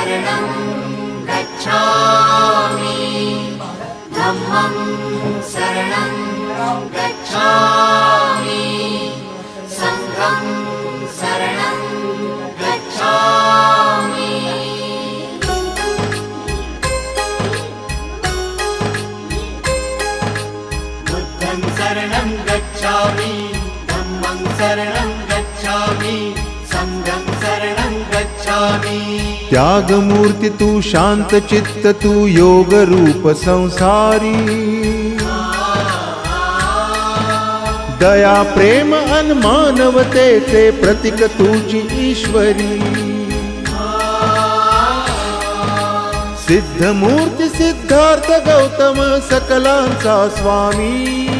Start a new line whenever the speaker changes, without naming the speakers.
शरणं गच्छामि धम्मं शरणं गच्छामि संघं शरणं गच्छामि बुद्धं शरणं गच्छामि धम्मं शरणं गच्छामि संघं शरणं गच्छामि
त्यागमूर्ती तू शांत चित्त तू योग रूप संसारी दया प्रेम अन मानवतेचे प्रतीक तुझी ईश्वरी सिद्धमूर्ती सिद्धार्थ गौतम सकलांचा स्वामी